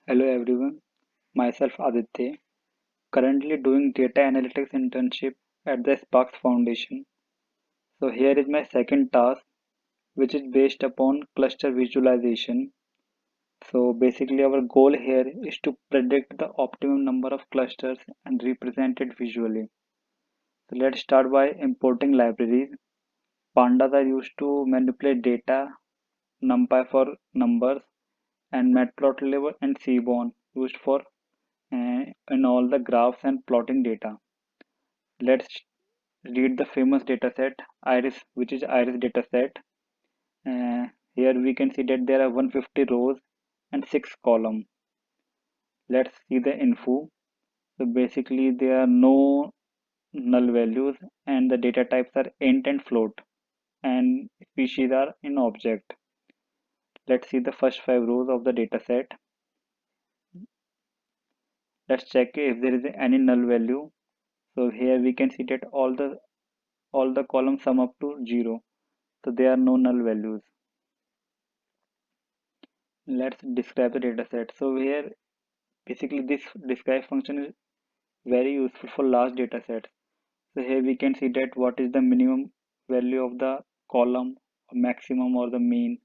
Hello everyone, myself Aditya, currently doing data analytics internship at the Sparks Foundation. So here is my second task, which is based upon cluster visualization. So basically our goal here is to predict the optimum number of clusters and represent it visually. So let's start by importing libraries. Pandas are used to manipulate data, NumPy for numbers, and Matplotlib and Seaborn used for in all the graphs and plotting data. Let's read the famous dataset iris, which is iris dataset. Here we can see that there are 150 rows and 6 columns. Let's see the info. So basically there are no null values and the data types are int and float and species are in object. Let's see the first 5 rows of the dataset. Let's check if there is any null value. So here we can see that all the columns sum up to 0. So there are no null values. Let's describe the dataset. So here basically this describe function is very useful for large data sets. So here we can see that what is the minimum value of the column, maximum or the mean,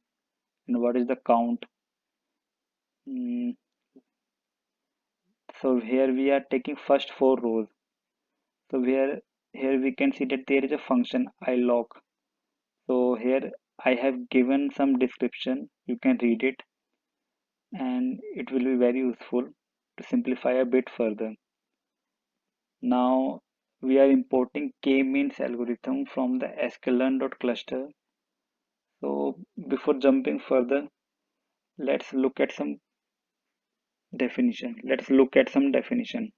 and what is the count. Mm, so here we are taking first 4 rows. So here we can see that there is a function ilog. So here I have given some description. You can read it and it will be very useful to simplify a bit further. Now we are importing k-means algorithm from the sklearn.cluster. So before jumping further, let's look at some definition. Let's look at some definition.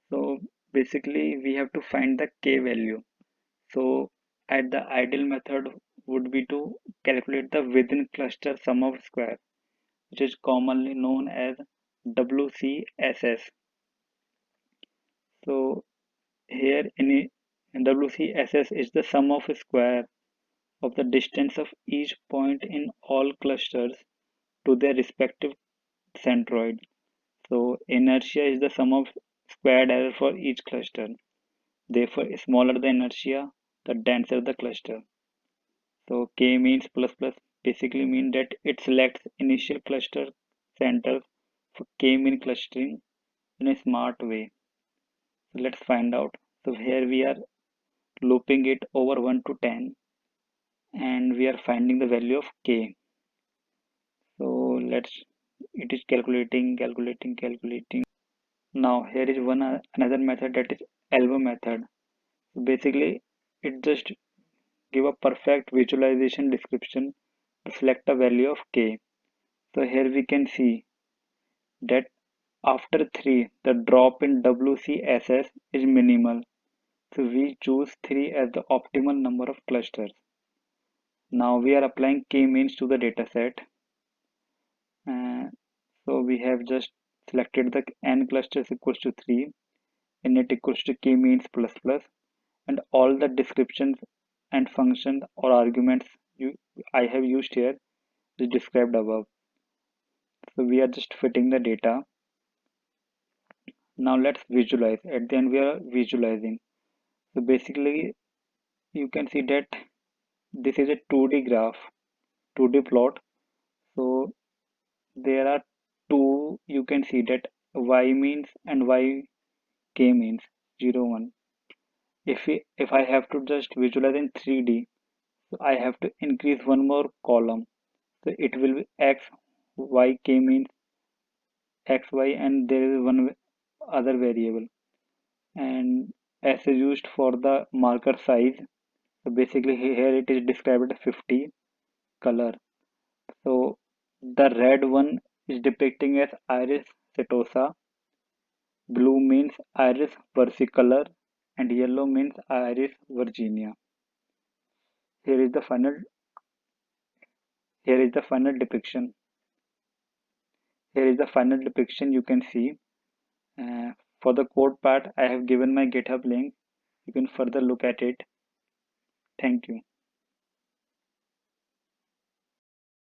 So basically we have to find the k value. So at the ideal method would be to calculate the within cluster sum of square, which is commonly known as WCSS. So here in WCSS is the sum of square of the distance of each point in all clusters to their respective centroid. So inertia is the sum of squared error for each cluster. Therefore, smaller the inertia, the denser the cluster. So k means plus plus basically mean that it selects initial cluster centers for k-mean clustering in a smart way. So let's find out. So here we are looping it over 1 to 10 and we are finding the value of k. So let's it is calculating. Now here is another method, that is elbow method. So basically it just give a perfect visualization description to select a value of k. So here we can see that after 3 the drop in WCSS is minimal. So we choose 3 as the optimal number of clusters. Now we are applying k-means to the dataset. Uh, so we have just selected the n clusters equals to 3, init equals to k-means plus plus, and all the descriptions and functions or arguments I have used here is described above. So we are just fitting the data. Now let's visualize. At the end we are visualizing. So basically you can see that this is a 2D graph, 2D plot. So there are two, you can see that y means and k means 0 1. If I have to just visualize in 3D, so I have to increase one more column. So it will be x, y, k means x, y, and there is one other variable. And s is used for the marker size. So basically here it is described as 50 color. So the red one is depicting as iris setosa, blue means iris versicolor, and yellow means iris virginia. Here is the final here is the final depiction. Here is the final depiction you can see. For the code part, I have given my GitHub link. You can further look at it. Thank you.